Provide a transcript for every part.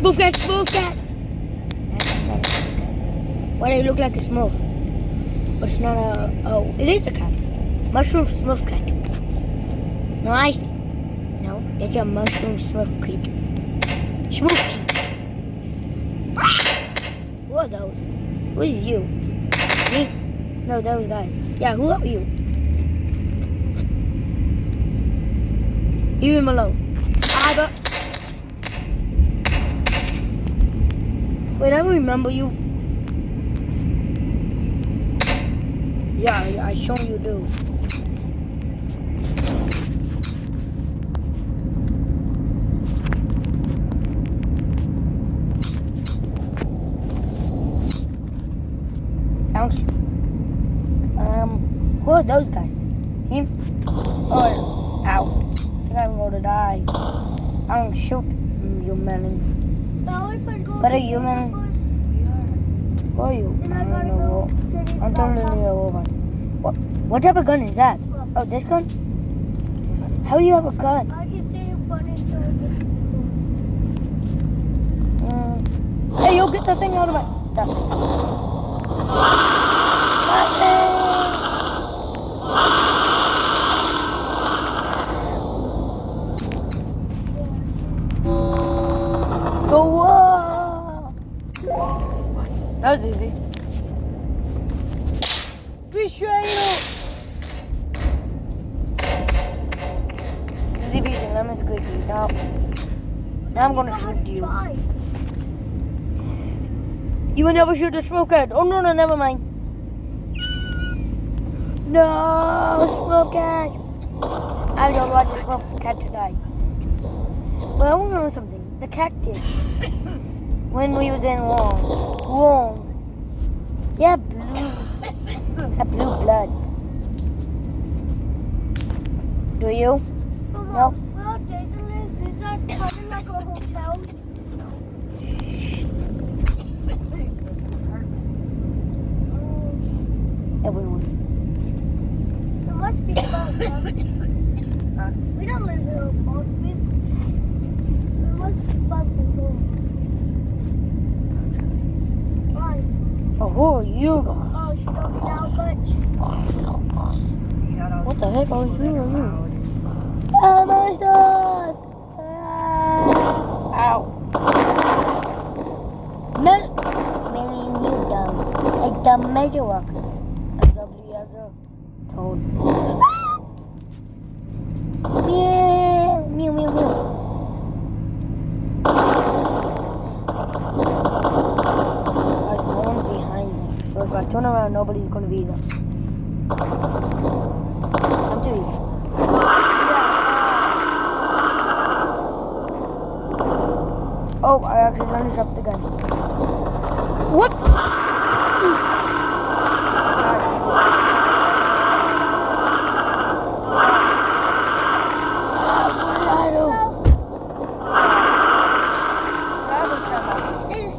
Smurf cat, Smurf cat. That's not a Smurf cat. Why do you look like a Smurf? But it's not a. Oh, it is a cat. Mushroom Smurf cat. Nice. No, it's a mushroom Smurf cat. Smurf cat. Who are those? Who is you? Me? No, those guys. Yeah, who are you? Leave him alone. Wait, I remember you. Yeah, I show you do. Thanks. Who are those guys? Him? Oh, ow. I think I'm gonna die. I'm gonna shoot you, melon. What are you, melon? Who are you? I don't know. I'm totally a robot. What type of gun is that? Oh, this gun? How do you have a gun? I can see you funny. Hey, yo, get that thing out of my... That's it. Go up! That was easy. Betrayal! Easy peasy, lemon squeaky. Now I'm gonna shoot you. You will never shoot a smoke cat. Oh no, never mind. No, smoke cat. I don't want the smoke cat to die. But I want to know something. The cactus. When we was in Rome. Yeah, blue. Had blue blood. Do you? No. Well, Disneyland is that kind of like a hotel? Everyone. It must be about them. We don't live in a boat. It must be about the home. Why? Oh, who are you guys? Oh, she don't be now much. What the heck are you? Oh, monsters! Ow. Many new dumb. Like the major rock. As ugly as a toad. Meow, meow, meow, meow. Guys, no one's behind me. So if I turn around, nobody's gonna be there. I'm too easy. Oh, I accidentally dropped the gun. What?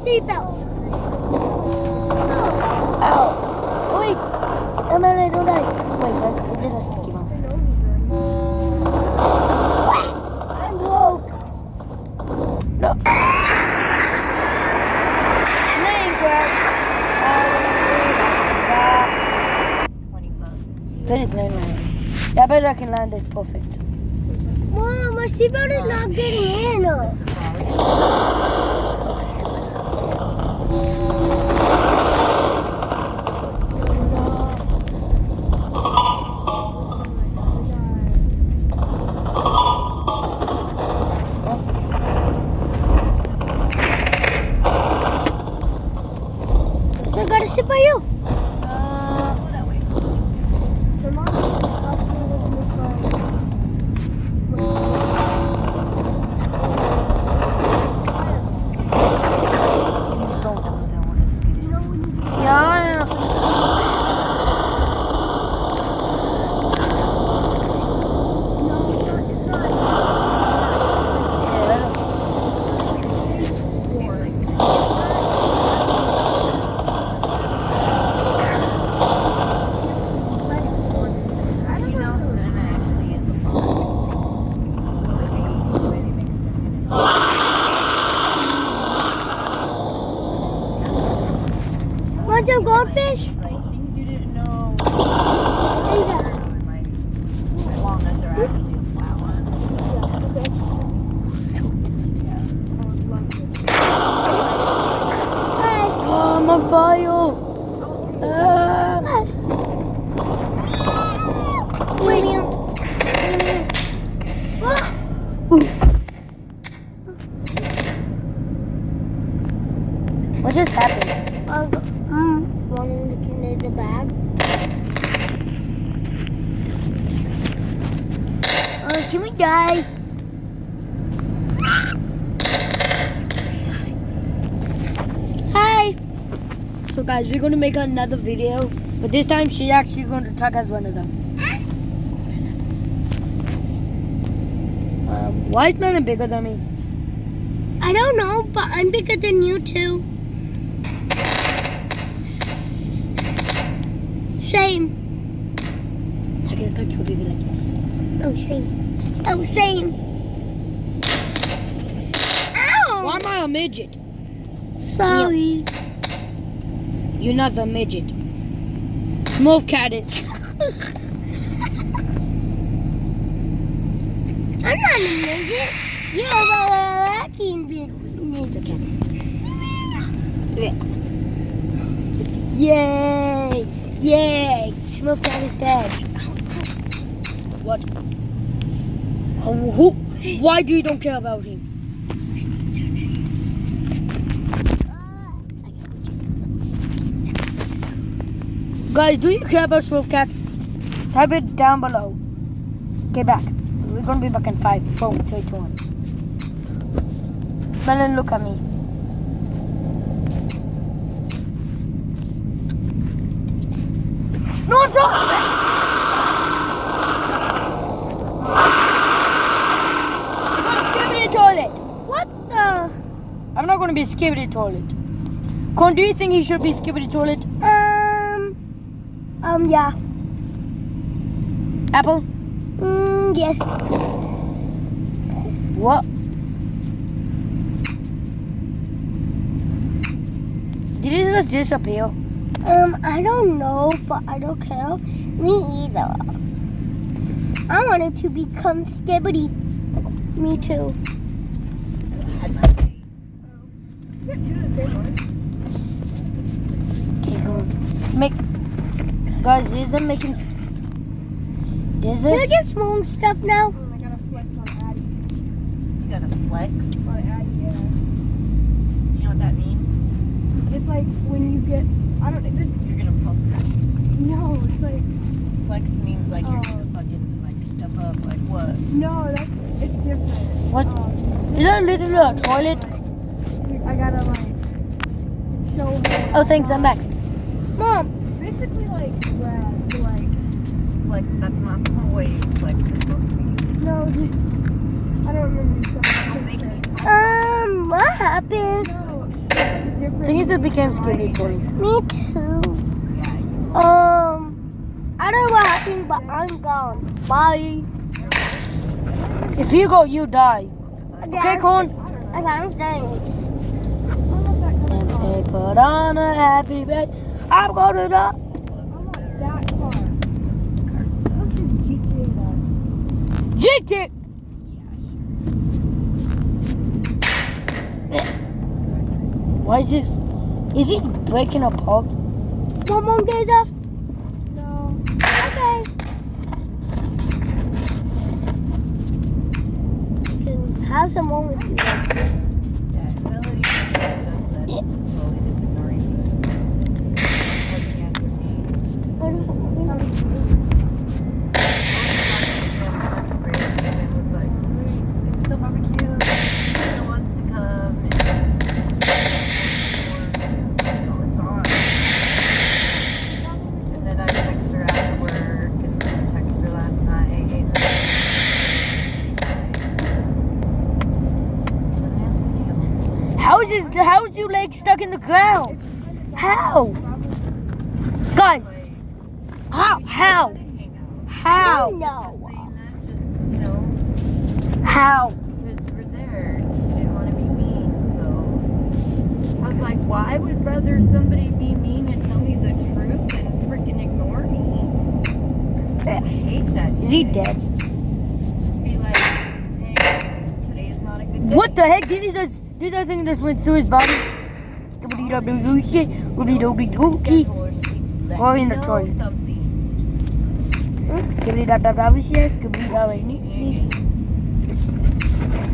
Seatbelt. Ow. Wait. Oh man, I don't die. Wait, is it a sticky bomb? I'm broke. No. Minecraft. Very plain land. Yeah, I bet I can land this perfect. Mom, my seatbelt is not getting in. I gotta sit by you. Come on. more fish. Like things you didn't know. Is that? Like walnuts are actually a flower. Hey. Oh, I'm on fire. Wait. What just happened? Wanting to get in the bag. Can we die? Hi. So guys, we're going to make another video. But this time, she's actually going to talk as one of them. Why is Melon bigger than me? I don't know, but I'm bigger than you too. Same. I guess like you'll be like that. Oh, same. Oh, same. Ow! Why am I a midget? Sorry. You're not a midget. Smooth cat is. I'm not a midget. You're a lacking big midget. Yay! Yay! Smooth cat is dead. What? Oh, why do you don't care about him? Guys, do you care about Smooth Cat? Type it down below. Get back. We're gonna be back in 5, 4, 3, 2, 1. Melon, look at me. No, it's not! You're gonna skip the toilet. What the? I'm not gonna be skipping the toilet. Con, do you think he should be skipping the toilet? Yeah. Apple? Yes. What? Did it just disappear? I don't know, but I don't care. Me either. I want him to become Skibbity. Me too. Okay, go. Guys, these are making. Is Can I this? get small stuff now? I got a flex on Addie. You got a flex? On Addie, yeah. You know what that means? It's like when you get, I don't know, You're gonna pump. no, it's like, Flex means like you're Oh. gonna fucking like step up. Like what? no, it's different. What? Is that literally a toilet? I gotta like, show her. Oh, thanks, I'm back. Mom, Basically like, grab, to like, Flex. That's not the way flex is supposed to be. no, I don't remember Don't make something. me. what happened? No, I think it just became skippity toilet. Me too. Yeah. You I don't know what happened, but I'm gone. Bye. If you go, you die. Okay, Con? Okay, I'm staying. And say, put on a happy bed. I'm gonna die. I'm not that far. This is GTA though. GT. Why is this? Is it breaking apart? One more data? No. Okay. You can have some more with you. Yeah, Melody does that. Yeah. Slowly just ignoring me. Looking at your name. Still barbecue. Still wants to come. It's on. And then I text her after work and text her last night. Doesn't answer me. How is your leg stuck in the ground? How? Guys, how? How? How? No. How? Because we're there. She didn't want to be mean, so I was like, why Why would rather somebody be mean and tell me the truth than freaking ignore me? I hate that. Is he dead? Just be like, hey, today is not a good day. What the heck? Did that thing just went through his body? Skibbity-doo-doo-doo-doo, skibbity-doo-doo-doo-doo. Go in the toilet. Skibbity-doo-doo-doo-doo, skibbity-doo-doo-doo-doo.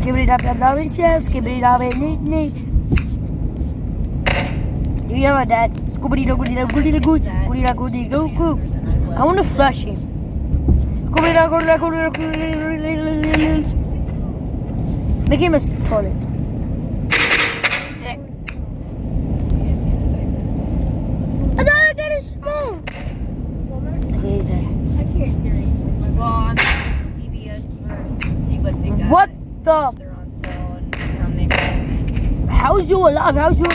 Skibbity-doo-doo-doo-doo, skibbity-doo-doo-doo-doo. Do you have a dad? Skibbity-doo-doo-doo-doo-doo-doo. I want to flush him. Make him a toilet. I thought I got a spoon. He's there. I can't hear anything. Well, I'm going to CVS first. See what they got. What the? They're on sale and how many go. How's you alive? How's you?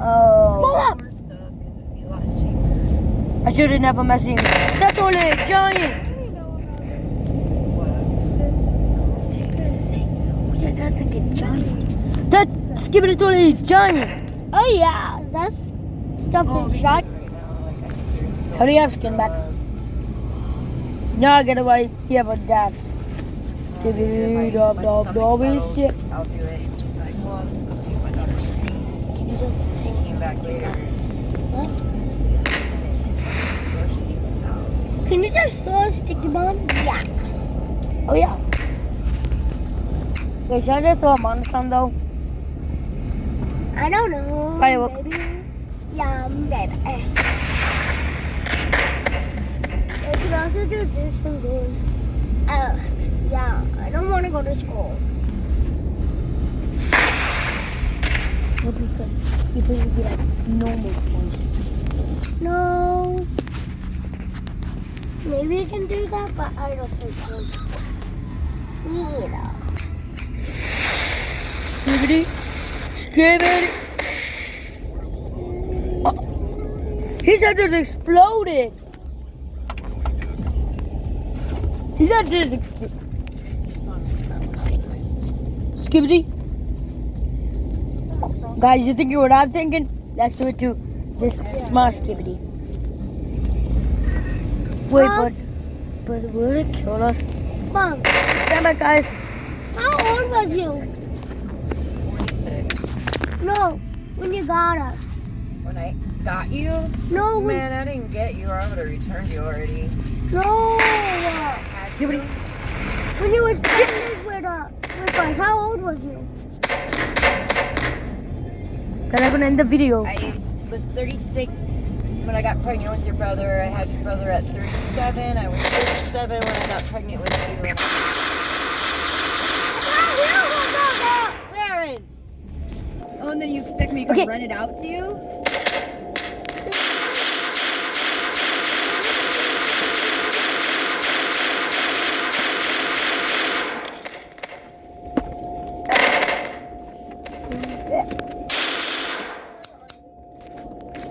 Oh. More stuff because it'd be a lot cheaper. I should have never messed with him. That's only a giant. Yeah, that's like a giant. That Skibbity only a giant. Oh yeah, that's stuff is shot. How do you have skin back? No, get away. You have a dad. Skibbity-doo-doo-doo-doo. Shit. I'll do it. He's like, well, let's go see if my daughter's asleep. He came back later. Can you just throw a sticky bomb? Yeah. Oh yeah. Wait, should I just throw a monster some though? I don't know. Firework. Maybe. Yeah, maybe. I could also do this from this. Yeah, I don't want to go to school. Would be good. You would be like normal voice. No. Maybe I can do that, but I don't think so. Yeah. Skibbity. Skibbity. Oh. His head just exploded. His head just exploded. Skibbity. Guys, you thinking what I'm thinking? Let's do it too. This smart Skibbity. Wait, but will it kill us? Mom, Stand back, guys. how old was you? 46. No, when you got us. When I got you? No, when, Man, I didn't get you. I would have returned you already. no. Skibbity. When you were pregnant with us, how old was you? Cause I'm gonna end the video. I was 36 when I got pregnant with your brother. I had your brother at 37. I was 37 when I got pregnant with you. Clarence! Oh, and then you expect me to Okay. run it out to you?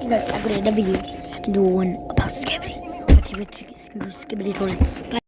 Guys, I'm gonna end the video and do one about Skibbity. Skibbity toilet.